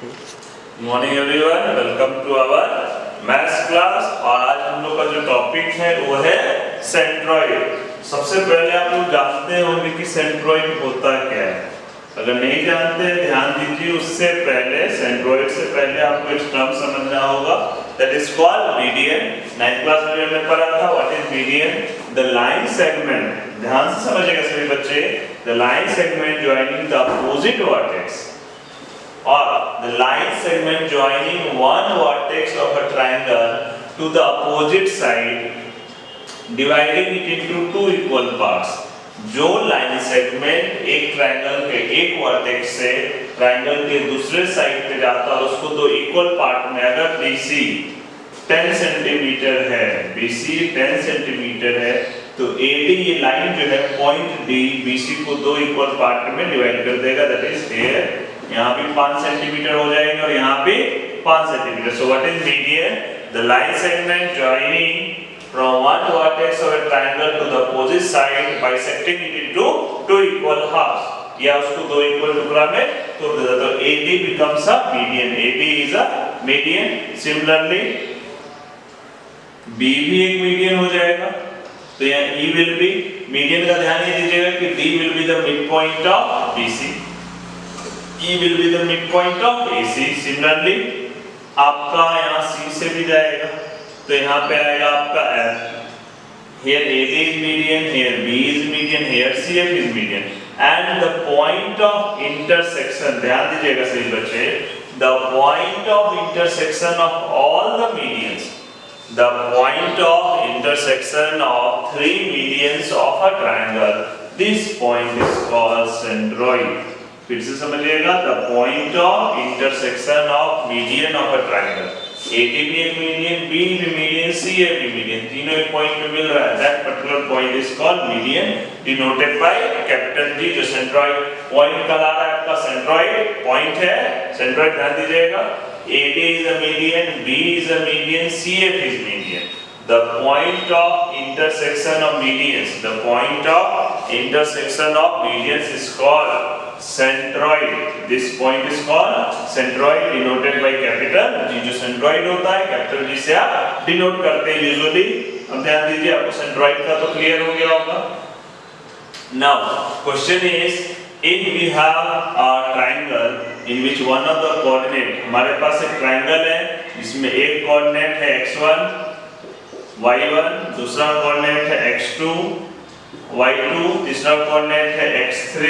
Good morning everyone, welcome to our maths class. और आज हम लोग का जो टॉपिक है वो है सेंट्रॉइड। सबसे पहले आप लोग जानते होंगे कि सेंट्रॉइड होता क्या है। अगर नहीं जानते हैं ध्यान दीजिए, उससे पहले सेंट्रॉइड से पहले आपको एक टर्म समझना होगा, that is called median. 9th class में हमने पढ़ा था what is median, the line segment. ध्यान से समझिएगा सभी बच्चे, the line segment joining the opposite vertex or the line segment joining one vertex of a triangle to the opposite side, dividing it into two equal parts। जो line segment एक triangle के एक vertex से triangle के दूसरे side पे जाता है उसको दो इक्वल पार्ट में, अगर BC 10 सेंटीमीटर है, BC 10 सेंटीमीटर है, तो AD ये लाइन जो है पॉइंट D BC को दो इक्वल पार्ट में डिवाइड कर देगा, दैट इज हियर। यहाँ भी 5 सेंटीमीटर हो जाएंगे और यहाँ भी 5 centimetre. So what is median, the line segment joining from one vertex of a triangle to the opposite side bisecting it into two equal halves, या उसको दो इक्वल टुकड़ा में तोड़ देता है, तो AD becomes a median। AB is a median। Similarly B भी एक मीडियन हो जाएगा, तो यहाँ E will be मीडियन का ध्यान ये दीजिएगा कि D will be the midpoint of BC, E will be the midpoint of AC। Similarly, आपका यहाँ C से भी जाएगा, तो यहाँ पे आएगा आपका F। Here AD is median, here B is median, here CF is median, and the point of intersection, ध्यान दीजिएगा सही बच्चे, the point of intersection of all the medians, the point of intersection of three medians of a triangle, this point is called centroid। फिर से समझिएगा, the point of intersection of median of a triangle, AD भी एक median, B भी median, CF भी median, तीनों एक point पे मिल रहा है, that particular point is called median, denoted by capital G। जो सेंट्रॉइड पॉइंट का रहा है आपका सेंट्रॉइड पॉइंट है, सेंट्रॉइड ध्यान दीजिएगा, AD is a median, B is a median, CF is median. The point of intersection of medians, the point of intersection of medians is called centroid। This point is called centroid, denoted by capital G। जो centroid होता है capital G से आप denote करते हैं usually. अब ध्यान दीजिए, आपको centroid का तो क्लियर हो गया होगा। Now question is, if we have a triangle in which one of the coordinate, हमारे पास एक ट्रायंगल है जिसमें एक कोऑर्डिनेट है x1 y1, दूसरा कोऑर्डिनेट है x2 y2, तीसरा कोऑर्डिनेट है x3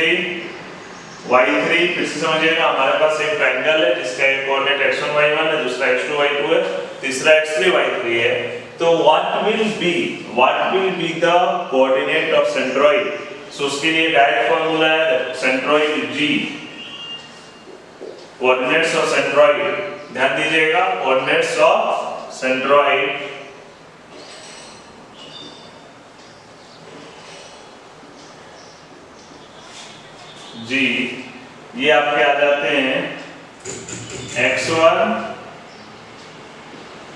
y3। फिर से समझिएगा, हमारे पास एक ट्रायंगल है जिसका एक कोऑर्डिनेट x1 y1 है, दूसरा x2 y2 है, तीसरा x3 y3 है। तो what will be the coordinate of centroid? सो उसके लिए डायरेक्ट फार्मूला है centroid G, coordinates of centroid। ध्यान दीजिएगा, coordinates of centroid G, ये आपके आ जाते हैं x1,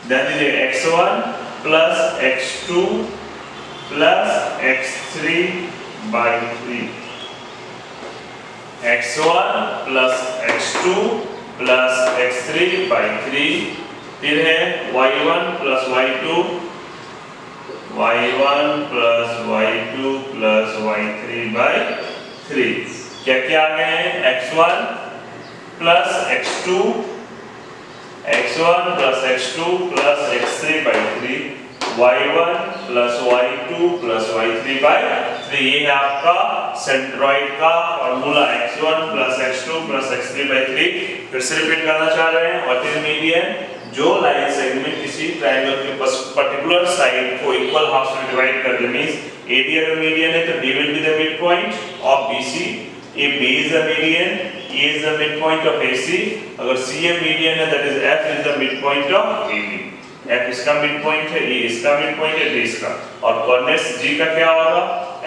ध्यान दीजिए x1 plus x2 plus x3 by 3, x1 plus x2 plus x3 by 3। फिर है y1 plus y2, y1 plus y2 plus y3 by 3। क्या क्या आ गए हैं, x1 plus x2, x1 plus x2 plus x3 by 3, y1 plus y2 plus y3 by 3। ये है आपका centroid का formula, x1 plus x2 plus x3 by 3। फिर से रिपीट करना चाह रहे हैं, व्हाट इज मीडियन, जो लाइन सेगमेंट किसी ट्रायंगल के पर्टिकुलर साइड को इक्वल हाफ्स में डिवाइड कर दे, मींस AD अगर मीडियन है तो D will be the midpoint of BC। If B is the median, E is the midpoint of AC। अगर CF median है, that is F is the midpoint of AB। F इसका midpoint है, E इसका midpoint है, D इसका। और coordinates G का क्या होगा,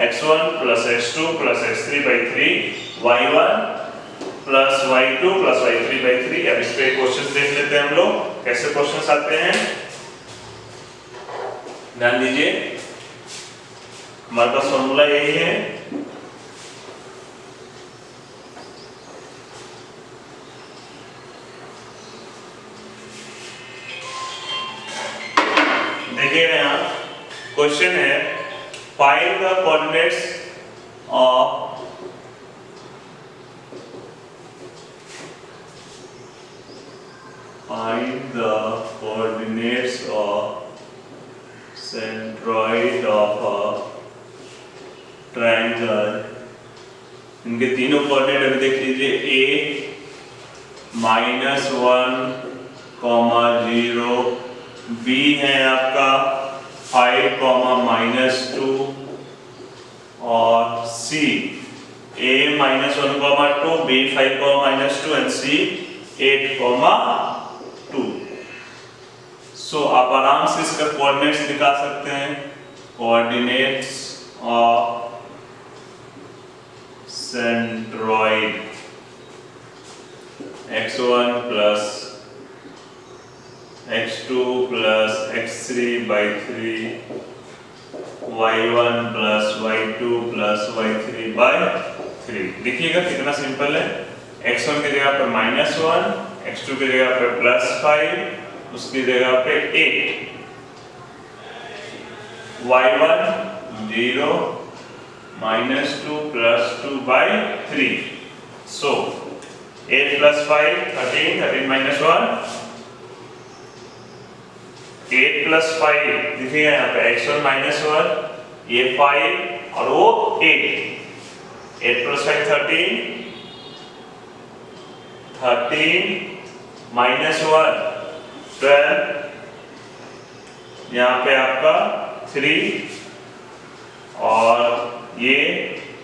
x1 plus x2 plus x3 by 3, y1 plus y2 plus y3 by 3। अब इस पे क्वेश्चंस देख लेते हैं हम लोग, कैसे क्वेश्चंस आते हैं। ध्यान दीजिए, हमारे पास फॉर्मूला यही है, देखिएगा यहाँ क्वेश्चन है find the coordinates of centroid of a triangle। इनके तीनों कोऑर्डिनेट अभी देख लीजिए, a -1, 0, b है आपका 5, -2 और c a -1, 2, b 5, -2 and c 8, 2। सो आप आराम से इसका कोऑर्डिनेट्स निकाल सकते हैं। Coordinates of centroid x1 plus x2 plus x3/3 y1 plus y2 plus y3/3। देखिएगा कितना सिंपल है। x1 की जगह पर -1, x2 की जगह पर +5, उसकी जगह पे 8, y1 0 -2 +2/3। सो 8 + 5 13, 13 - 1 8 + 5 देखिएगा यहाँ पे x1 -1 ये 5 और वो 8 + 5 13 13 -1 12 यहाँ पे आपका 3 और ये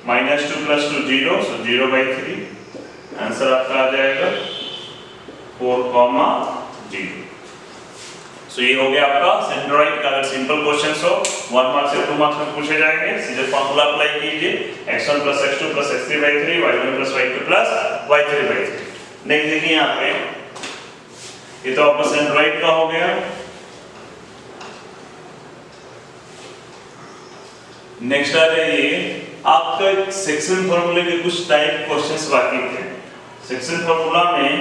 -2 + 2 0, सो 0/3। आंसर आपका आ जाएगा 4, 0। सो ये हो गया आपका सेंट्रॉइड का। अगर सिंपल क्वेश्चंस हो 1 मार्क्स से 2 मार्क्स में पूछे जाएंगे, सीधे फॉर्मूला अप्लाई कीजिए, x1 + x2 + x3/3 y1 + y2 + y3/3। Next देखिए यहाँ पे, ये तो आपका सेंट्रॉइड का हो गया। नेक्स्ट आ जाइए, आपका सेक्शन फार्मूले के कुछ टाइप क्वेश्चंस बाकी थे। सेक्शन फार्मूला में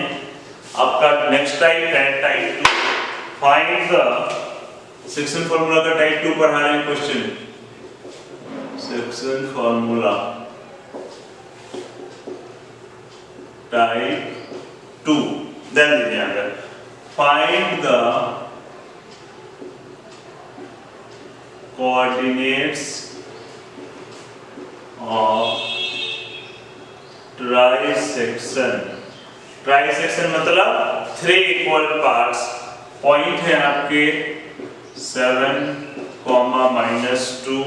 आपका नेक्स्ट टाइप है type 2। Find the section formula का टाइप 2 पढ़ा रहे हैं क्वेश्चन। सेक्शन फार्मूला टाइप 2 ध्यान दीजिए यहाँ पर। Find the coordinates of trisection। Trisection मतलब 3 इक्वल पार्ट्स। पॉइंट है आपके 7, -2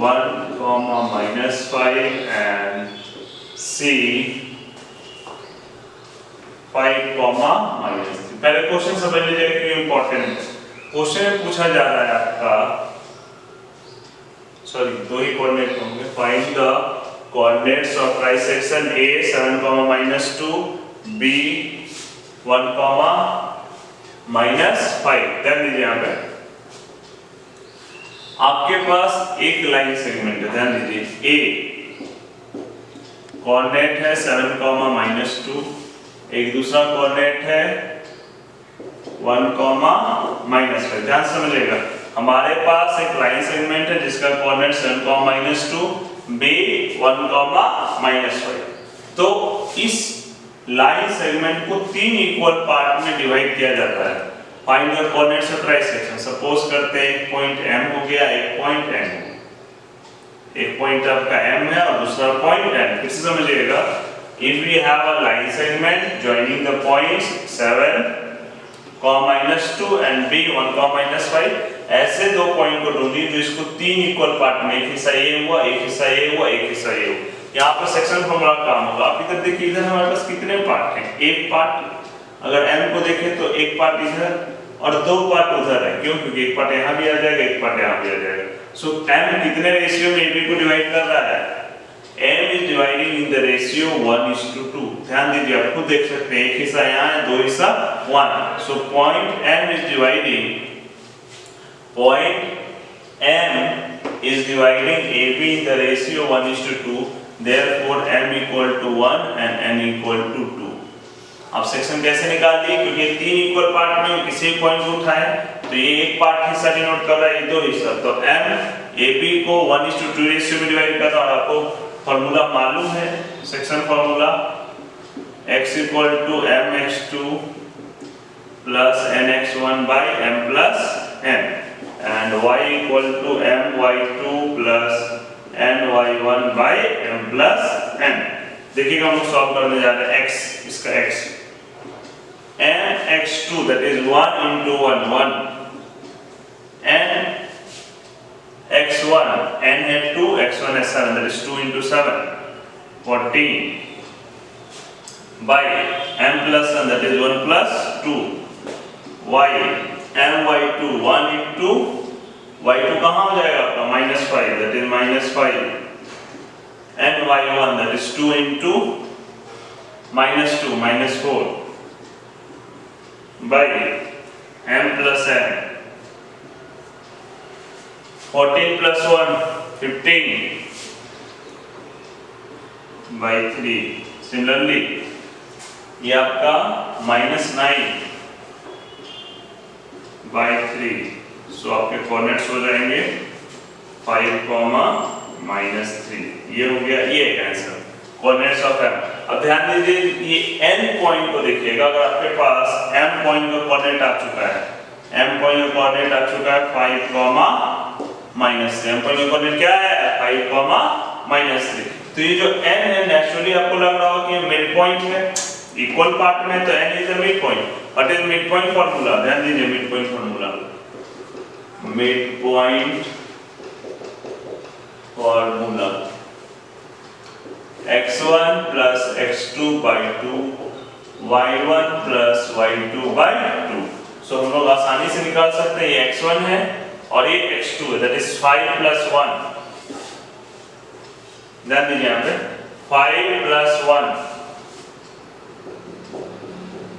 1, -5 and C 5, -3। पहले क्वेश्चन समझ लीजिए कि इंपॉर्टेंट है। क्वेश्चन में पूछा जा रहा है आपका, सॉरी 2 ही कोऑर्डिनेट होंगे। Find the coordinates of trisection A 7, -2 B 1, -5। ध्यान दीजिए यहाँ पे आपके पास एक लाइन सेगमेंट है। ध्यान दीजिए A कोऑर्डिनेट है 7, -2, एक दूसरा कोऑर्डिनेट है 1, -5। ध्यान समझिएगा, हमारे पास एक लाइन सेगमेंट है जिसका कोऑर्डिनेट 7, -2 b 1, -5। तो इस लाइन सेगमेंट को 3 इक्वल पार्ट में डिवाइड किया जाता है। Find the coordinates of trisection. Suppose करते हैं एक पॉइंट M हो गया, एक पॉइंट N, एक पॉइंट आपका M है और दूसरा पॉइंट N। फिर से समझिएगा, if we have a line segment joining the points 7, -2 and b 1, -5, ऐसे दो पॉइंट को ढूंढिए जो इसको 3 इक्वल पार्ट में, एक हिस्सा ये हुआ, एक हिस्सा ये हुआ, एक हिस्सा ये हुआ। यहाँ पर सेक्शन फॉर्मूला काम होगा। आप इधर देखिए, इधर हमारे पास कितने पार्ट हैं? एक पार्ट। अगर m को देखें तो एक पार्ट इधर और 2 पार्ट उधर है। क्यों? क्योंकि एक पार्ट यहाँ भी आ जाएगा, एक पार्ट यहाँ भी आ जाएगा। सो m कितने रेशियो में ab को डिवाइड कर रहा है? m is dividing in the ratio 1:2। ध्यान दीजिए, आप खुद देख सकते हैं, एक हिस्सा यहाँ है, 2 हिस्सा 1। So point m is dividing AB in the ratio 1:2, therefore m = 1 and n = 2। अब सेक्शन कैसे निकाल लिए, क्योंकि ये तीन इक्वल पार्ट में किसी पॉइंट को उठाए तो ये एक पार्ट हिस्सा डिनोट कर रहा है, ये दो हिस्सा, तो m ab को 1:2 रेशियो में डिवाइड कर रहा है। आपको फार्मूला मालूम है, section formula x = mx2 plus nx1 by m plus n and y = my2 plus ny1 by m plus n। देखिएगा हम लोग सॉल्व करने जा रहे हैं x, इसका x nx2 that is 1 into 1 1 n x1 n है 2 x1 है 7 that is 2 into 7 14 by m plus n that is 1 plus 2 y my2 1 into y2 कहाँ हो जाएगा आपका -5 that is -5 ny1 that is 2 into -2 -4 by m plus n 14 plus 1 15 by 3। Similarly ये आपका -9 by 3, सो आपके coordinates हो जाएंगे 5, -3। ये हो गया, ये एक आंसर कोऑर्डिनेट्स ऑफ m। अब ध्यान दीजिए ये n पॉइंट को देखिएगा, अगर आपके पास m पॉइंट का कोऑर्डिनेट आ चुका है, m पॉइंट का कोऑर्डिनेट आ चुका है 5, -3, m पॉइंट का कोऑर्डिनेट क्या है 5, -3, तो ये जो n है नेचुरली आपको लग रहा होगा कि ये मिड पॉइंट है, इक्वल पार्ट में, तो n is the mid point. What is mid point formula, ध्यान दीजिए mid point formula, mid point formula x1 plus x2 by 2 y1 plus y2 by 2। सो हम लोग आसानी से निकाल सकते हैं, ये x1 है और ये x2 है, दैट इज 5 plus 1। ध्यान दीजिए यहाँ पे 5 plus 1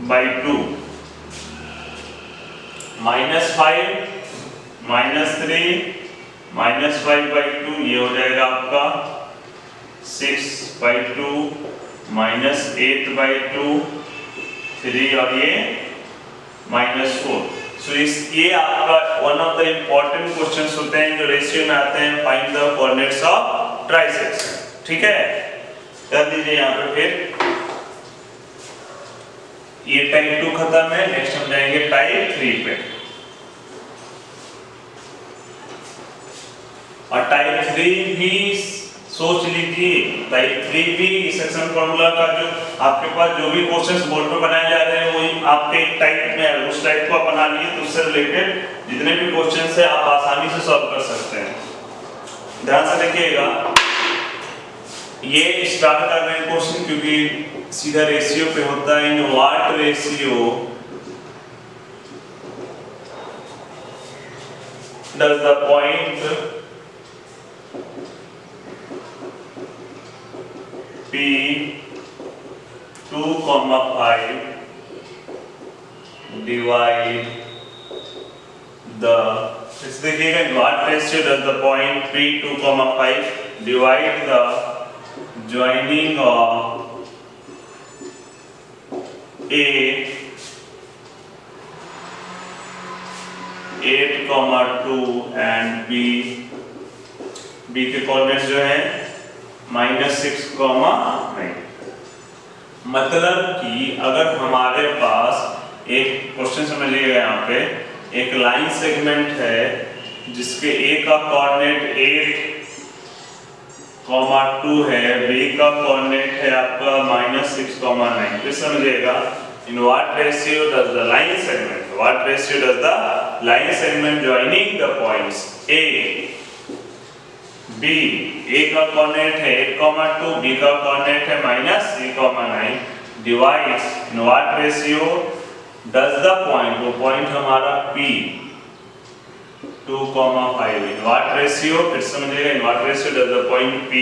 by 2 -5 -3 -5 by 2, ये हो जाएगा आपका 6 by 2 -8 by 2 3 और ये -4। सो ये आपका one of the important questions होते हैं जो रेशियो में आते हैं, find the coordinates of trisection. ठीक है, कर दीजिए यहाँ पे। फिर ये टाइप 2 खत्म है, नेक्स्ट हम जाएंगे टाइप 3 पे। और टाइप 3 भी सोच लीजिए, टाइप 3 भी सेक्शन फार्मूला का जो आपके पास जो भी क्वेश्चंस बोर्ड पे बनाए जा रहे हैं वही आपके टाइप में है, उस टाइप को बना लिए तो उससे रिलेटेड जितने भी क्वेश्चंस है आप आसानी से सॉल्व कर सकते हैं। ध्यान से देखिएगा, ये स्टार्ट कर रहे हैं क्वेश्चन क्योंकि सीधा रेशियो पे होता है। In what ratio does the point P 2,5 divide the, इस देखिएगा what ratio does the point P 2,5 divide the joining of A 8,2 and B के कोऑर्डिनेट्स जो है -6,9। मतलब कि अगर हमारे पास एक क्वेश्चन समझिएगा, यहाँ पे एक लाइन सेगमेंट है जिसके A का कोऑर्डिनेट 8,2 है, B का कोऑर्डिनेट है आपका -6,9। फिर समझिएगा, in what ratio does the line segment, what ratio does the line segment joining the points A B, A का कोऑर्डिनेट है 8,2, B का कोऑर्डिनेट है -3,9, divides in what ratio does the point, वो पॉइंट हमारा P 2,5 इन व्हाट रेशियो, फिर समझिएगा in what ratio does the point P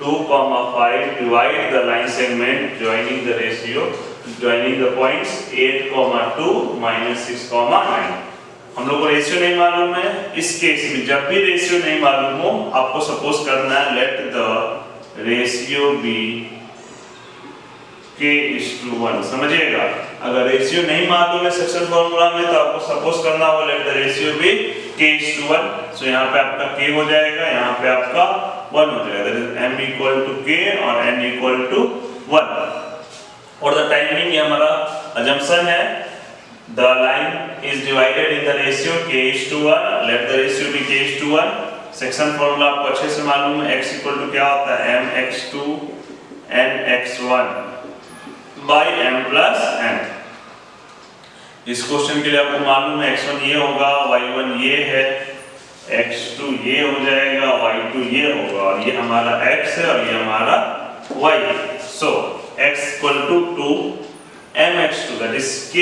2,5 divide the line segment joining the ratio joining the points 8,2 -6,9। हम लोग को ratio नहीं मालूम है, इस केस में जब भी रेशियो नहीं मालूम हो आपको सपोज करना है late the ratio be k:1। समझिएगा, अगर रेशियो नहीं मालूम है सेक्शन फॉर्मूला में तो आपको सपोज करना होगा let the ratio be k:1। So यहाँ पे आपका k हो जाएगा, यहाँ पे आपका 1 हो जाएगा, that is m equal to k और n इक्वल टू 1। और द टाइमिंग ये हमारा अजम्पशन है, the line is divided in the ratio k:1, let the ratio be k:1। Section formula आपको अच्छे से मालूम है, x इक्वल टू क्या होता है mx2 nx1 by m plus n। इस क्वेश्चन के लिए आपको मालूम है x1 ये होगा, y1 ये है, x2 ये हो जाएगा, y2 ये होगा, और ये हमारा x है और ये हमारा y है। So x equal to 2 mx2 that is k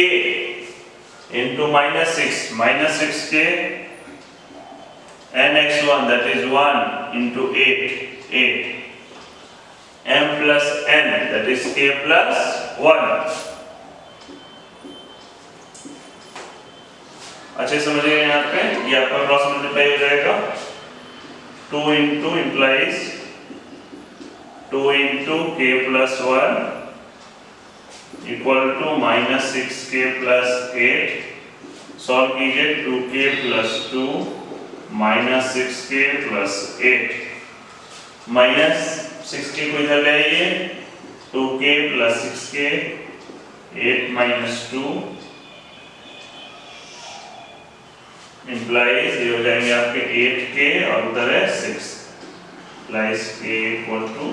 into -6k nx1 that is 1 into 8 m plus n that is k plus 1। अच्छे समझिए, यहाँ पे ये आपका क्रॉस मल्टीप्लाई हो जाएगा, 2 into implies 2 into k plus 1 equal to -6k plus 8। Solve कीजिए, 2k plus 2 -6k plus 8 -6k को इधर ले आइए, 2k plus 6k 8 minus 2 implies ये हो जाएंगे आपके 8k और उधर है 6 implies k equal to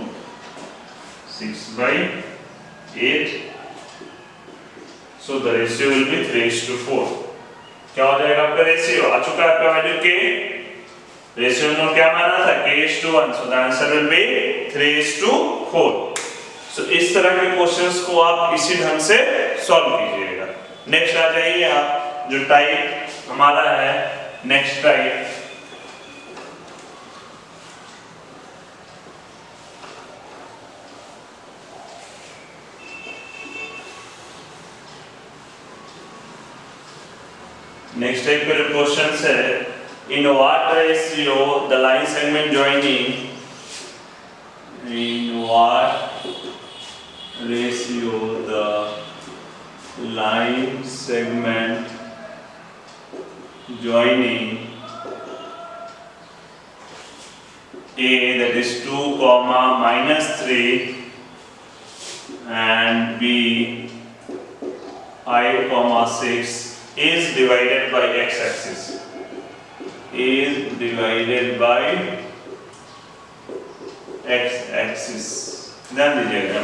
6/8। so the ratio will be 3:4। क्या हो जाएगा आपका रेशियो? आ चुका है आपका वैल्यू k, रेशियो में क्या माना था k:1, so the answer will be 3:4। so इस तरह के क्वेश्चंस को आप इसी ढंग से सॉल्व कीजिएगा। नेक्स्ट आ जाइए आप, जो टाइप हमारा है नेक्स्ट टाइप, नेक्स्ट टाइप का जो क्वेश्चन है, in what ratio the line segment joining, in what ratio the line segment joining A that is 2, -3 and B 5, 6 is divided by x-axis, is divided by x-axis। ध्यान दीजिएगा,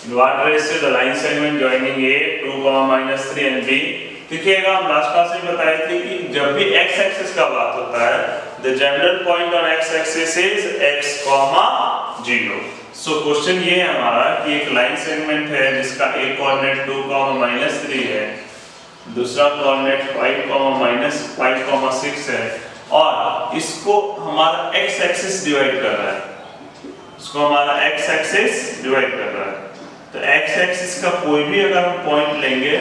in what ratio the line segment joining A 2, -3 and B। देखिएगा, हम last class में बताए थे कि जब भी x एक्सिस का बात होता है, the general point on x axis is x, 0। So question ये है हमारा कि एक लाइन सेगमेंट है जिसका एक कोऑर्डिनेट 2, -3 है, दूसरा कोऑर्डिनेट 5, 6 है, और इसको हमारा x एक्सिस डिवाइड कर रहा है, इसको हमारा x एक्सिस डिवाइड कर रहा है। तो x एक्सिस का कोई भी अगर हम पॉइंट लेंगे,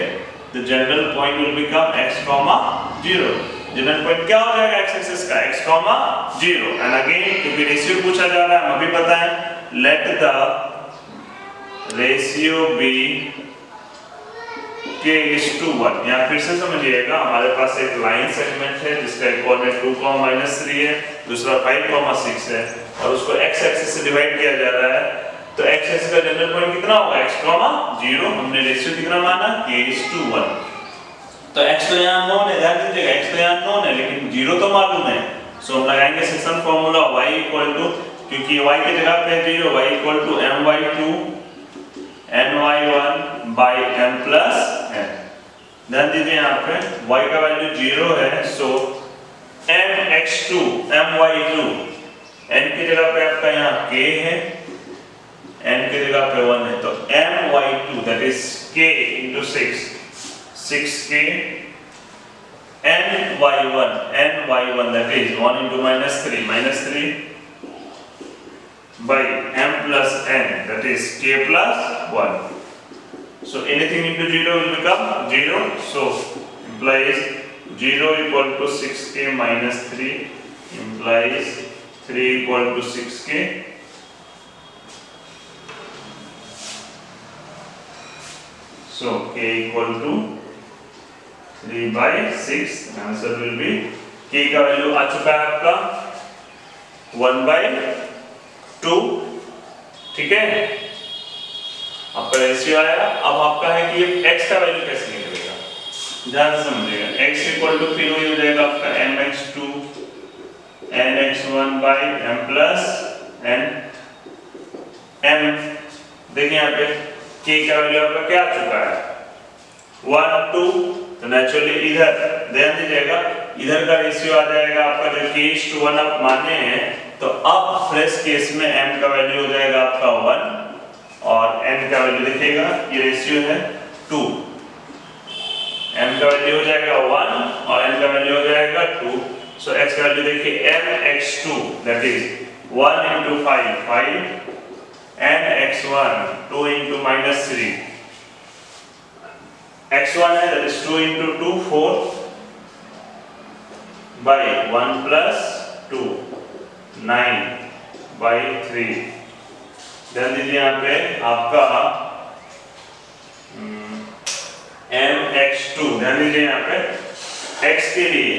the general point will become x, 0। General point क्या हो जाएगा x एक्सिस का, x, 0। एंड अगेन क्योंकि रेशियो पूछा जा रहा है, हम अभी बताएं, late the ratio be k:1। यहाँ फिर से समझिएगा, हमारे पास एक लाइन सेगमेंट है जिसका एक कोऑर्डिनेट 2, -3 है, दूसरा 5, 6 है, और उसको x एक्सिस से डिवाइड किया जा रहा है। तो x एक्सिस का जनरल पॉइंट कितना होगा, x, 0। हमने रेशियो कितना माना, k:1। तो x तो यहाँ नोन है, ध्यान दीजिएगा, x तो यहाँ नोन है, लेकिन 0 तो मालूम है। सो हम लगाएंगे section formula y equal to, क्योंकि y की जगह पे 0, y equal to my2 ny1 by m plus n। ध्यान दीजिए यहाँ पे y का वैल्यू 0 है, सो mx2 my2, n की जगह पे आपका यहाँ k है, n की जगह पे 1 है, तो my2 that is k into 6k ny1 that is 1 into -3 by m plus n that is k plus 1। so anything into 0 will become 0, so implies 0 equal to 6k minus 3 implies 3 equal to 6k। So k equal to 3/6. Answer will be, k का value आ चुका है आपका 1/2, ठीक है। आपका ratio आया। अब आपका है कि ये x का वैल्यू कैसे निकलेगा, ध्यान से समझिएगा। x इक्वल टू फिर वही हो जाएगा आपका mx2 nx1 by m plus n m। देखिए यहाँ पे k का वैल्यू आपका क्या आ चुका है 1 2, तो नेचुरली इधर ध्यान दीजिएगा, इधर का रेशियो आ जाएगा आपका जो k:1 आप माने हैं, तो अब फ्रेश केस में m का वैल्यू हो जाएगा आपका 1 और n का वैल्यू देखिएगा, ये रेशियो है 2, m का वैल्यू हो जाएगा 1 और n का वैल्यू हो जाएगा 2। सो x का वैल्यू देखिए mx2 that is 1 into 5 nx1 2 into -3, x1 है that is 2 into 2 4 by 1 plus 2 9 by 3। ध्यान दीजिए यहाँ पे आपका mx2, ध्यान दीजिए यहाँ पे x के लिए